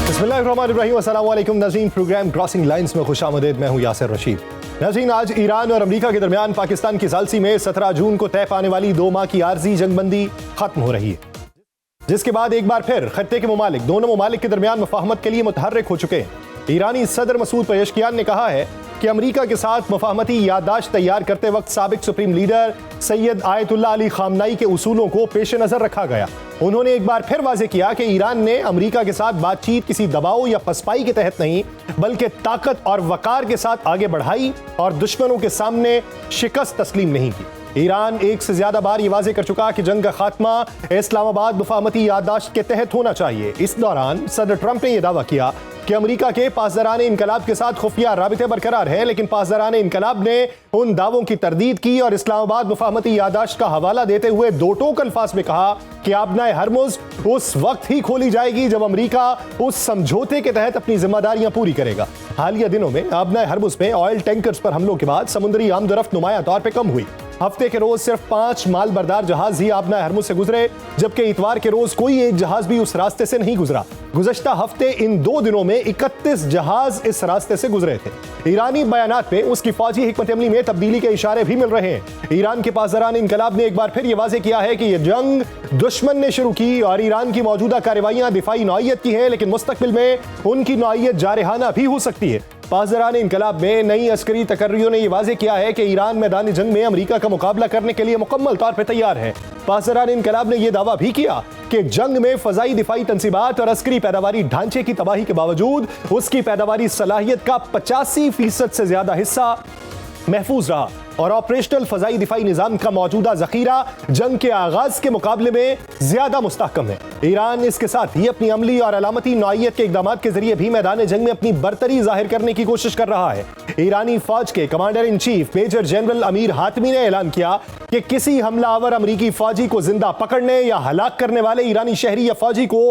बिस्मिल्लाहिर्रहमानिर्रहीम, अस्सलाम वालेकुम नाज़रीन। प्रोग्राम क्रॉसिंग लाइंस में खुशामदीद। मैं हूं यासिर रशीद। नाज़रीन, आज ईरान और अमेरिका के दरमियान पाकिस्तान की सालसी में 17 जून को तय पाने वाली 2 माह की आर्जी जंगबंदी खत्म हो रही है, जिसके बाद एक बार फिर खत्ते के मुमालिक दोनों मुमालिक के दरमियान मुफाहमत के लिए मुतहर्रिक हो चुके हैं। ईरानी सदर मसूद पेज़ेश्कियान ने कहा है कि अमेरिका के साथ मुफाहमती याददाश्त तैयार करते वक्त साबिक supreme leader Syed Ayatollah Ali खामनाई के उसूलों को पेश नज़र रखा गया। उन्होंने एक बार फिर वाज़ेह किया कि ईरान ने अमेरिका के साथ बातचीत किसी दबाव या पसपाई के तहत नहीं, बल्कि ताकत और वकार के साथ आगे बढ़ाई और दुश्मनों के सामने शिकस्त तस्लीम नहीं की। ईरान एक से ज्यादा बार ये वाज़ेह कर चुका कि जंग का खात्मा इस्लामाबाद मुफाहमती याददाश्त के तहत होना चाहिए। इस दौरान सदर ट्रंप ने यह दावा किया कि अमेरिका के पासदारान इनकलाब के साथ खुफिया राबिते बरकरार हैं, लेकिन पासदारान इनकलाब ने उन दावों की तरदीद की और इस्लामाबाद मुफाहमती याददाश्त का हवाला देते हुए दो टोक अल्फाज में कहा कि आबनाए हरमुज उस वक्त ही खोली जाएगी जब अमेरिका उस समझौते के तहत अपनी जिम्मेदारियां पूरी करेगा। हालिया दिनों में आबनाए हरमुज में ऑयल टैंकर्स पर हमलों के बाद समुद्री आमदरफ्त नुमाया तौर पर कम हुई। हफ्ते के रोज सिर्फ 5 माल बरदार जहाज ही आबनाए हरमुज से गुजरे, जबकि इतवार के रोज कोई एक जहाज भी उस रास्ते से नहीं गुजरा। गुज़श्ता हफ्ते इन 2 दिनों में 31 जहाज इस रास्ते से गुजरे थे। ईरानी बयानात में उसकी फौजी हिकमत अमली में तब्दीली के इशारे भी मिल रहे हैं। ईरान के पासदारान इनकलाब ने एक बार फिर यह वाज़ेह किया है कि यह जंग दुश्मन ने शुरू की और ईरान की मौजूदा कार्रवाइयां दिफाई नौइयत की है, लेकिन मुस्तकबिल में उनकी नौइयत जारहाना भी हो सकती है। पासदारान इनकलाब में नई अस्करी तकर्रियों ने यह वाज़ेह किया है कि ईरान मैदानी जंग में अमेरिका का मुकाबला करने के लिए मुकम्मल तौर पर तैयार है। पासदारान इनकलाब ने यह दावा भी किया कि जंग में फजाई दिफाई तंसीबात और अस्करी पैदावारी ढांचे की तबाही के बावजूद उसकी पैदावारी सलाहियत का 85% से ज्यादा हिस्सा महफूज रहा और ऑपरेशनल फजाई दिफाई निजाम का मौजूदा जखीरा जंग के आगाज के मुकाबले में ज्यादा मुस्तहकम है। ईरान इसके साथ ही अपनी अमली और अलामती नौइयत के इकदामात के जरिए भी मैदान जंग में अपनी बरतरी जाहिर करने की कोशिश कर रहा है। ईरानी फौज के commander in chief major general Amir Hatami ने ऐलान किया कि किसी हमलावर अमरीकी फौजी को जिंदा पकड़ने या हलाक करने वाले ईरानी शहरी या फौजी को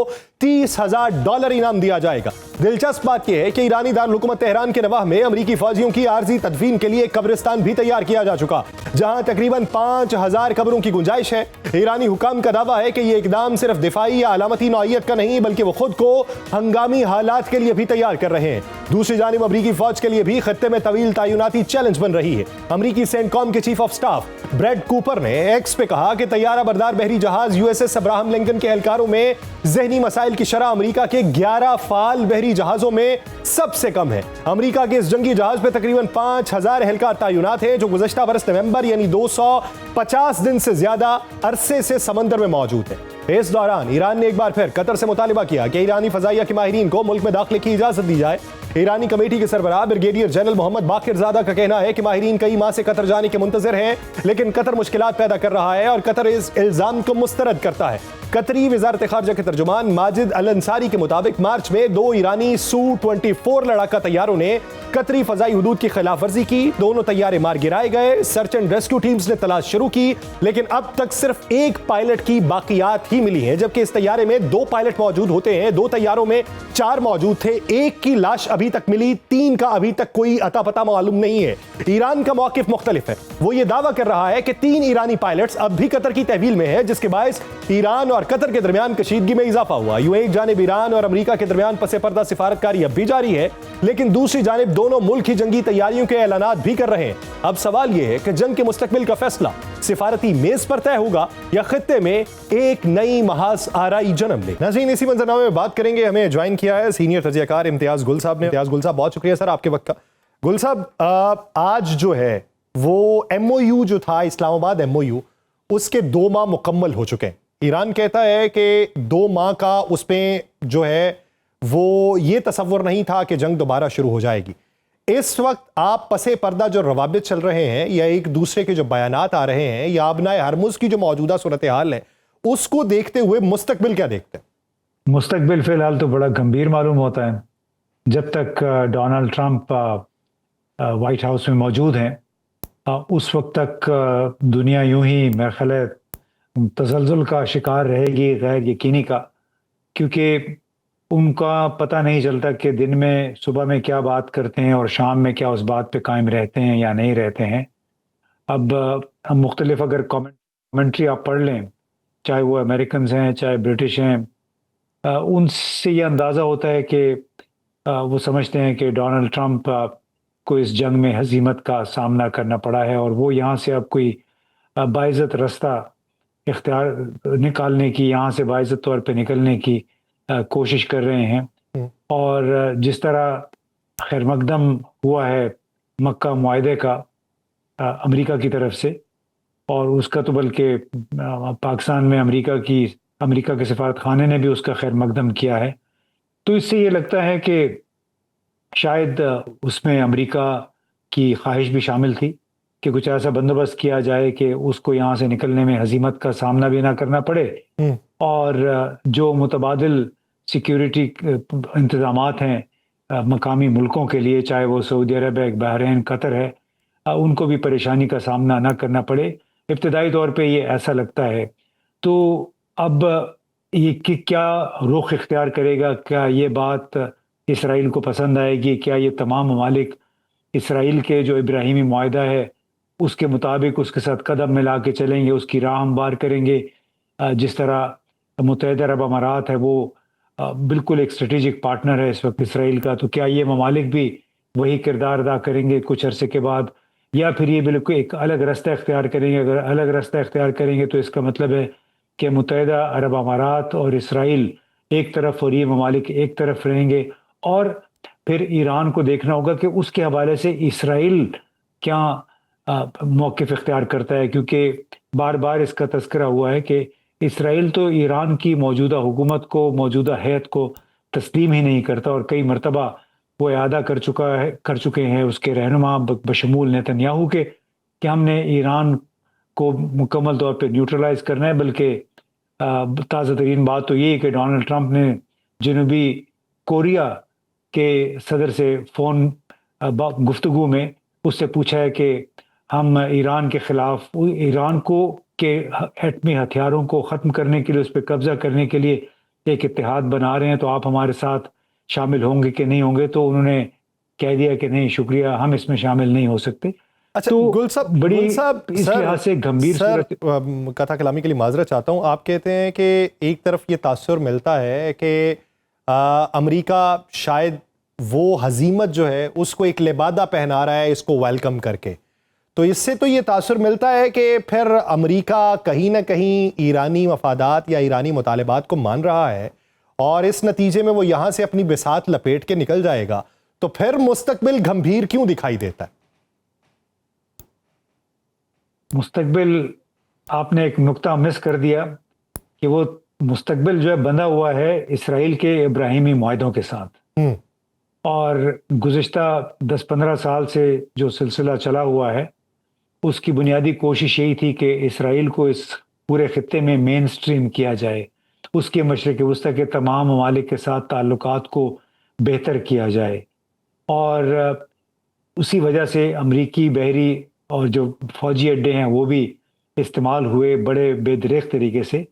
$30,000 इनाम दिया जाएगा। दिलचस्प बात यह है कि ईरानी दारुल हुकूमत तेहरान के नवाह में अमरीकी फौजियों की आर्जी तदफीन के लिए कब्रिस्तान भी तैयार किया जा चुका, जहां तकरीबन 5,000 कब्रों की गुंजाइश है। ईरानी हुकाम का दावा है कि यह इकदाम सिर्फ दिफाई या अलामती नौइयत का नहीं, बल्कि वो खुद को हंगामी हालात के लिए भी तैयार कर रहे हैं। दूसरी जानिब अमरीकी फौज के लिए भी खत्ते में तवील तैनाती चैलेंज बन रही है। अमरीकी सेंटकॉम के chief of staff Brad Cooper ने एक्स पे कहा कि तैयारा बरदार बहरी जहाज USS अब्राहम लिंकन के एहलकारों में जहनी मसाइल की शरह अमरीका के 11 फाल बहरी जहाजों में सबसे कम है। अमरीका के इस जंगी जहाज पे तकरीबन 5,000 एहलकार तैनात हैं, जो गुज़श्ता बरस नवंबर यानी 250 दिन से ज्यादा अरसे से समंदर में मौजूद है। इस दौरान ईरान ने एक बार फिर कतर से मुतालिबा किया कि ईरानी फजाइया के माहिरीन को मुल्क में दाखिले की इजाजत दी जाए। ईरानी कमेटी के सरबराह ब्रिगेडियर जनरल मोहम्मद बाकिरजादा का कहना है कि माहिरीन कई माह से कतर जाने के मुंतजर हैं, लेकिन कतर मुश्किलात पैदा कर रहा है और कतर इस इल्जाम को मुस्तरद करता है। कतरी वजारत खारजा के तर्जुमान माजिद अल अंसारी के मुताबिक मार्च में 2 ईरानी Su-24 लड़ाका तैयारों ने कतरी फजाई हुदूद की खिलाफ वर्जी की। दोनों तैयारे मार गिराए गए। सर्च एंड रेस्क्यू टीम्स ने तलाश शुरू की, लेकिन अब तक सिर्फ एक पायलट की बाकियात ही मिली है, जबकि इस तैयारे में 2 पायलट मौजूद होते हैं। 2 तैयारों में 4 मौजूद थे, एक की लाश अभी तक मिली, 3 का अभी तक कोई अता पता मालूम नहीं है। ईरान का मौकिफ मुख्तलिफ है। वो ये दावा कर रहा है कि 3 ईरानी पायलट्स अब भी कतर की तहवील में है, जिसके बायस ईरान और कतर के दरमियान कशीदगी में इजाफा हुआ। यूं एक जानिब ईरान और अमेरिका के दरमियान पसे पर्दा सिफारतकारी अब भी जारी है, लेकिन दूसरी जानिब दोनों मुल्क की जंगी तैयारियों के ऐलानात भी कर रहे हैं। अब सवाल यह है कि जंग के मुस्तकबिल का फैसला सिफारती मेज पर तय होगा या खित्ते में एक नई महाज आराई जन्म ले। नाज़रीन, इसी मंजरनामे में बात करेंगे। हमें ज्वाइन किया है सीनियर तजज़ियाकार इम्तियाज गुल साहब ने। इम्तियाज गुल साहब, बहुत शुक्रिया सर आपके वक्त का। गुल साहब, आज जो है वो MOU जो था, इस्लामाबाद MOU, उसके 2 माह मुकम्मल हो चुके हैं। ईरान कहता है कि 2 माह का उसमें जो है वो ये तसव्वुर नहीं था कि जंग दोबारा शुरू हो जाएगी। इस वक्त आप पसे पर्दा जो रवाबित चल रहे हैं या एक दूसरे के जो बयानात आ रहे हैं या आबनाए हरमुज की जो मौजूदा सूरत हाल है, उसको देखते हुए मुस्तकबिल क्या देखते हैं? मुस्तकबिल फिलहाल तो बड़ा गंभीर मालूम होता है। जब तक डोनाल्ड ट्रंप वाइट हाउस में मौजूद हैं, उस वक्त तक दुनिया यूं ही मेरा ख्याल है तसलजुल का शिकार रहेगी, गैर यकीनी का, क्योंकि उनका पता नहीं चलता कि दिन में सुबह में क्या बात करते हैं और शाम में क्या उस बात पे कायम रहते हैं या नहीं रहते हैं। अब हम मुख्तलिफ अगर कमेंट्री आप पढ़ लें, चाहे वो अमेरिकन हैं चाहे ब्रिटिश हैं, उनसे ये अंदाज़ा होता है कि वो समझते हैं कि डोनाल्ड ट्रंप को इस जंग में हज़ीमत का सामना करना पड़ा है और वो यहाँ से अब कोई बाइज़्ज़त रास्ता इख्तियार निकालने की, यहाँ से बाइज़्ज़त तौर पे निकलने की कोशिश कर रहे हैं। और जिस तरह खैर मकदम हुआ है मक्का मुआहदे का अमेरिका की तरफ से, और उसका तो बल्कि पाकिस्तान में अमेरिका के सफारत खाने ने भी उसका खैर मकदम किया है। तो इससे ये लगता है कि शायद उसमें अमेरिका की ख्वाहिश भी शामिल थी कि कुछ ऐसा बंदोबस्त किया जाए कि उसको यहाँ से निकलने में हज़ीमत का सामना भी ना करना पड़े, और जो मुतबादिल सिक्योरिटी इंतज़ामात हैं मकामी मुल्कों के लिए, चाहे वो सऊदी अरब है, बहरीन, कतर है, उनको भी परेशानी का सामना ना करना पड़े। इब्तदाई तौर पे ये ऐसा लगता है। तो अब ये कि क्या रुख इख्तियार करेगा, क्या ये बात इसराइल को पसंद आएगी, क्या ये तमाम ममालिक इसराइल के जो इब्राहिमी मुआहदा है उसके मुताबिक उसके साथ कदम मिला के चलेंगे, उसकी राह हमवार करेंगे। जिस तरह मुत्तहिदा अरब अमारात है वो बिल्कुल एक स्ट्रेटेजिक पार्टनर है इस वक्त इसराइल का, तो क्या ये ममालिक भी वही किरदार अदा करेंगे कुछ अरसे के बाद, या फिर ये बिल्कुल एक अलग रास्ता इख्तियार करेंगे? अगर अलग रास्ता इख्तियार करेंगे तो इसका मतलब है कि मुत्तहिदा अरब अमारात और इसराइल एक तरफ और ये ममालिक एक तरफ रहेंगे, और फिर ईरान को देखना होगा कि उसके हवाले से इसराइल क्या मौक़िफ़ इख्तियार करता है, क्योंकि बार बार इसका तज़किरा हुआ है कि इसराइल तो ईरान की मौजूदा हुकूमत को, मौजूदा हैत को तस्लीम ही नहीं करता, और कई मरतबा वो इआदा कर चुके हैं उसके रहनुमा बशमूल नेतन्याहू के कि हमने ईरान को मुकम्मल तौर पे न्यूट्रलाइज़ करना है। बल्कि ताज़ा तरीन बात तो ये है कि डोनाल्ड ट्रंप ने जनूबी कोरिया के सदर से फ़ोन गुफ्तगू में उससे पूछा है कि हम ईरान के ख़िलाफ़, ईरान को के एटमी हथियारों को ख़त्म करने के लिए, उस पर कब्ज़ा करने के लिए एक इत्तेहाद बना रहे हैं, तो आप हमारे साथ शामिल होंगे कि नहीं होंगे? तो उन्होंने कह दिया कि नहीं शुक्रिया, हम इसमें शामिल नहीं हो सकते। अच्छा तो गुल साहब, बड़ी सर, इस लिहाज से गंभीर सूरत। कथा कलामी के लिए माजरत चाहता हूँ। आप कहते हैं कि एक तरफ ये तासुर मिलता है कि अमेरिका शायद वो हजीमत जो है उसको एक लिबादा पहना रहा है इसको वेलकम करके, तो इससे तो ये तासुर मिलता है कि फिर अमेरिका कहीं ना कहीं ईरानी मफादात या ईरानी मुतालिबात को मान रहा है और इस नतीजे में वो यहाँ से अपनी बिसात लपेट के निकल जाएगा, तो फिर मुस्तकबिल गंभीर क्यों दिखाई देता है? मुस्तकबिल, आपने एक नुक्ता मिस कर दिया कि वो मुस्तकबिल जो है बंधा हुआ है इसराइल के इब्राहिमी मुआहदों के साथ, और गुज़िश्ता 10-15 साल से जो सिलसिला चला हुआ है उसकी बुनियादी कोशिश यही थी कि इसराइल को इस पूरे ख़ित्ते में मेन स्ट्रीम किया जाए, उसके मशरिक़ वस्ता के तमाम ममालिक के साथ ताल्लुकात को बेहतर किया जाए, और उसी वजह से अमरीकी बहरी और जो फ़ौजी अड्डे हैं वो भी इस्तेमाल हुए बड़े बेदरेख तरीके से।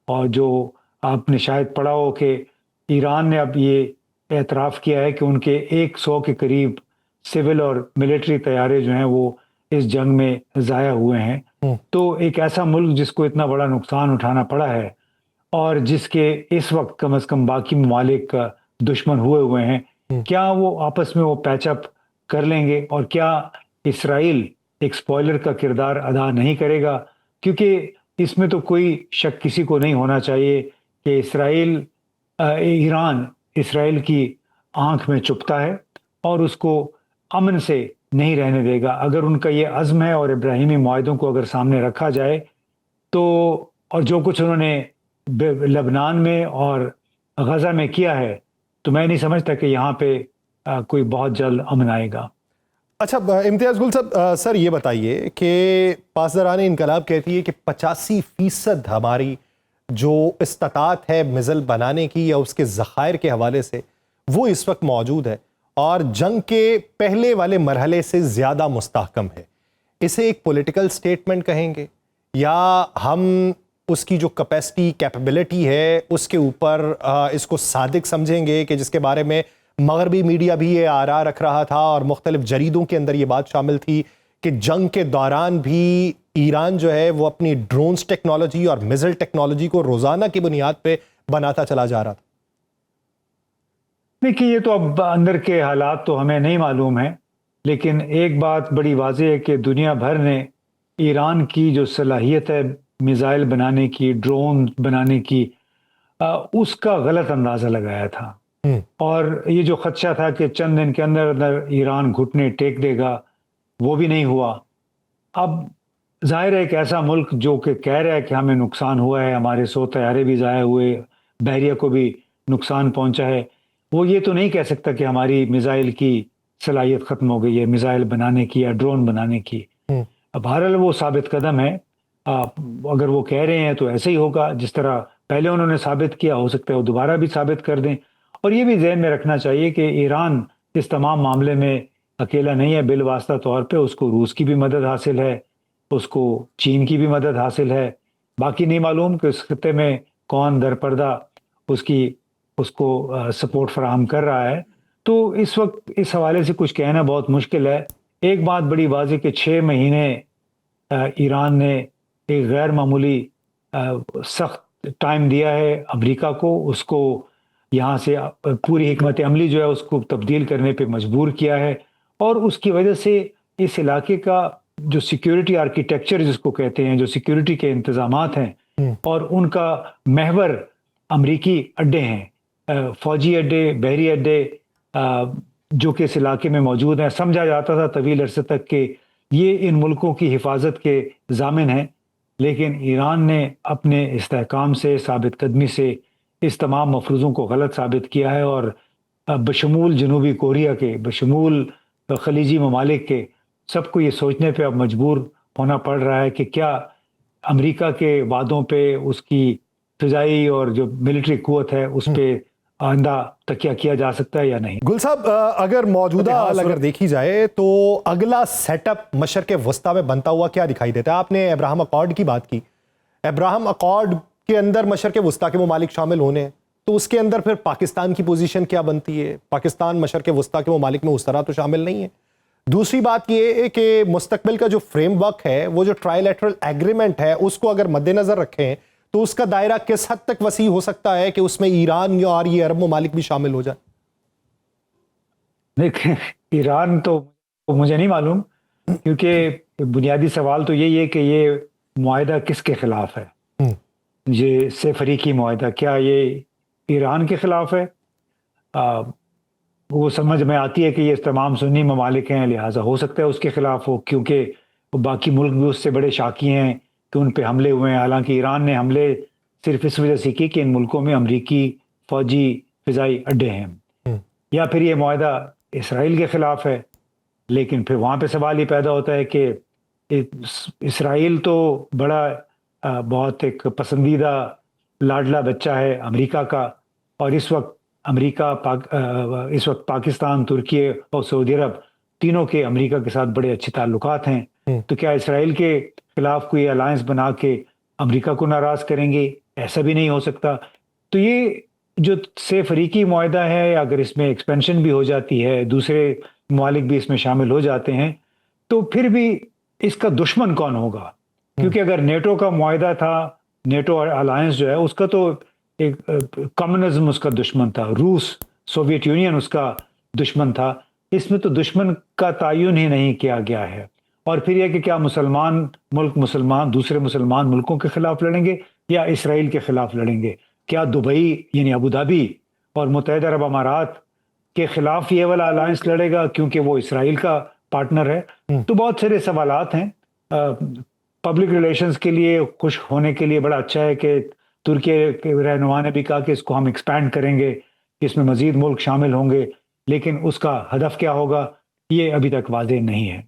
और जो आपने शायद पढ़ा हो कि ईरान ने अब ये एतराफ़ किया है कि उनके 100 के करीब सिविल और मिलिट्री तैयारे जो हैं वो इस जंग में ज़ाया हुए हैं। तो एक ऐसा मुल्क जिसको इतना बड़ा नुकसान उठाना पड़ा है और जिसके इस वक्त कम से कम बाकी ममालिक दुश्मन हुए हैं, क्या वो आपस में वो पैचअप कर लेंगे, और क्या इसराइल एक स्पॉइलर का किरदार अदा नहीं करेगा? क्योंकि इसमें तो कोई शक किसी को नहीं होना चाहिए कि ईरान इसराइल की आंख में चुभता है और उसको अमन से नहीं रहने देगा। अगर उनका ये अज़्म है और इब्राहिमी मुआहदों को अगर सामने रखा जाए तो, और जो कुछ उन्होंने लबनान में और गज़ा में किया है, तो मैं नहीं समझता कि यहाँ पे कोई बहुत जल्द अमन आएगा। अच्छा इम्तियाज़ गुल साहब, सर ये बताइए कि पासदारान इनकलाब कहती है कि 85% हमारी जो इस्तात है मिज़ल बनाने की या उसके ज़खायर के हवाले से वो इस वक्त मौजूद है और जंग के पहले वाले मरहले से ज़्यादा मुस्तहकम है। इसे एक पॉलिटिकल स्टेटमेंट कहेंगे या हम उसकी जो कैपेसिटी कैपेबिलिटी है उसके ऊपर इसको सादिक समझेंगे कि जिसके बारे में मगरबी मीडिया भी ये आरा रख रहा था और मुख्तलिफ जरीदों के अंदर ये बात शामिल थी कि जंग के दौरान भी ईरान जो है वो अपनी ड्रोन्स टेक्नोलॉजी और मिज़ल टेक्नोलॉजी को रोज़ाना की बुनियाद पे बनाता चला जा रहा था। دیکھیے یہ تو اب اندر کے حالات تو ہمیں نہیں معلوم ہیں، لیکن ایک بات بڑی واضح ہے کہ دنیا بھر نے ایران کی جو صلاحیت ہے میزائل بنانے کی، ڈرون بنانے کی، اس کا غلط اندازہ لگایا تھا، اور یہ جو خدشہ تھا کہ چند دن کے اندر اندر ایران گھٹنے ٹیک دے گا، وہ بھی نہیں ہوا۔ اب ظاہر ہے ایک ایسا ملک جو کہ کہہ رہا ہے کہ ہمیں نقصان ہوا ہے، ہمارے 100 طیارے بھی ضائع ہوئے، بحریہ کو بھی نقصان پہنچا ہے، وہ یہ تو نہیں کہہ سکتا کہ ہماری میزائل کی صلاحیت ختم ہو گئی ہے، میزائل بنانے کی یا ڈرون بنانے کی۔ بہرحال وہ ثابت قدم ہے، اگر وہ کہہ رہے ہیں تو ایسے ہی ہوگا جس طرح پہلے انہوں نے ثابت کیا، ہو سکتا ہے وہ دوبارہ بھی ثابت کر دیں۔ اور یہ بھی ذہن میں رکھنا چاہیے کہ ایران اس تمام معاملے میں اکیلا نہیں ہے، بالواسطہ طور پہ اس کو روس کی بھی مدد حاصل ہے، اس کو چین کی بھی مدد حاصل ہے، باقی نہیں معلوم کہ اس خطے میں کون درپردہ اس کو سپورٹ فراہم کر رہا ہے۔ تو اس وقت اس حوالے سے کچھ کہنا بہت مشکل ہے۔ ایک بات بڑی واضح کہ 6 مہینے ایران نے ایک غیر معمولی سخت ٹائم دیا ہے امریکہ کو، اس کو یہاں سے پوری حکمت عملی جو ہے اس کو تبدیل کرنے پہ مجبور کیا ہے، اور اس کی وجہ سے اس علاقے کا جو سیکیورٹی آرکیٹیکچر جس کو کہتے ہیں، جو سیکیورٹی کے انتظامات ہیں اور ان کا محور امریکی اڈے ہیں، فوجی اڈے، بحری اڈے جو کہ اس علاقے میں موجود ہیں۔ سمجھا جاتا تھا طویل عرصے تک کہ یہ ان ملکوں کی حفاظت کے ضامن ہیں، لیکن ایران نے اپنے استحکام سے، ثابت قدمی سے اس تمام مفروضوں کو غلط ثابت کیا ہے، اور بشمول جنوبی کوریا کے، بشمول خلیجی ممالک کے، سب کو یہ سوچنے پہ اب مجبور ہونا پڑ رہا ہے کہ کیا امریکہ کے وعدوں پہ، اس کی فضائی اور جو ملٹری قوت ہے اس پہ آئندہ تکیہ کیا جا سکتا ہے یا نہیں۔ گل صاحب، اگر موجودہ حال اگر دیکھی جائے تو اگلا سیٹ اپ مشرق وسطیٰ میں بنتا ہوا کیا دکھائی دیتا ہے؟ آپ نے ابراہم اکارڈ کی بات کی، ابراہم اکارڈ کے اندر مشرق وسطیٰ کے ممالک شامل ہونے ہیں، تو اس کے اندر پھر پاکستان کی پوزیشن کیا بنتی ہے؟ پاکستان مشرق وسطیٰ کے ممالک میں اس طرح تو شامل نہیں ہے۔ دوسری بات یہ ہے کہ مستقبل کا جو فریم ورک ہے، وہ جو ٹرائی لیٹرل ایگریمنٹ ہے، اس کو اگر مد نظر رکھیں تو اس کا دائرہ کس حد تک وسیع ہو سکتا ہے کہ اس میں ایران اور یہ عرب ممالک بھی شامل ہو جائیں؟ دیکھیں، ایران تو مجھے نہیں معلوم، کیونکہ بنیادی سوال تو یہی ہے کہ یہ معاہدہ کس کے خلاف ہے؟ یہ سے فریقی معاہدہ کیا یہ ایران کے خلاف ہے؟ وہ سمجھ میں آتی ہے کہ یہ تمام سنی ممالک ہیں، لہٰذا ہو سکتا ہے اس کے خلاف ہو، کیونکہ باقی ملک بھی اس سے بڑے شاکی ہیں کہ ان پہ حملے ہوئے ہیں۔ حالانکہ ایران نے حملے صرف اس وجہ سے کی کہ ان ملکوں میں امریکی فوجی فضائی اڈے ہیں، یا پھر یہ معاہدہ اسرائیل کے خلاف ہے۔ لیکن پھر وہاں پہ سوال یہ پیدا ہوتا ہے کہ اسرائیل تو بہت ایک پسندیدہ لاڈلا بچہ ہے امریکہ کا، اور اس وقت پاکستان، ترکی اور سعودی عرب تینوں کے امریکہ کے ساتھ بڑے اچھے تعلقات ہیں۔ تو کیا اسرائیل کے خلاف کوئی الائنس بنا کے امریکہ کو ناراض کریں گے؟ ایسا بھی نہیں ہو سکتا۔ تو یہ جو سے فریقی معاہدہ ہے، اگر اس میں ایکسپینشن بھی ہو جاتی ہے، دوسرے ممالک بھی اس میں شامل ہو جاتے ہیں، تو پھر بھی اس کا دشمن کون ہوگا؟ کیونکہ اگر نیٹو کا معاہدہ تھا، نیٹو الائنس جو ہے اس کا تو ایک کمیونزم اس کا دشمن تھا، روس، سوویت یونین اس کا دشمن تھا۔ اس میں تو دشمن کا تعین ہی نہیں کیا گیا ہے۔ اور پھر یہ کہ کیا مسلمان دوسرے مسلمان ملکوں کے خلاف لڑیں گے یا اسرائیل کے خلاف لڑیں گے؟ کیا دبئی یعنی ابوظہبی اور متحدہ عرب امارات کے خلاف یہ والا الائنس لڑے گا کیونکہ وہ اسرائیل کا پارٹنر ہے؟ تو بہت سارے سوالات ہیں۔ پبلک ریلیشنز کے لیے، خوش ہونے کے لیے بڑا اچھا ہے کہ ترکی کے رہنما نے بھی کہا کہ اس کو ہم ایکسپینڈ کریں گے، کہ اس میں مزید ملک شامل ہوں گے، لیکن اس کا ہدف کیا ہوگا یہ ابھی تک واضح نہیں ہے۔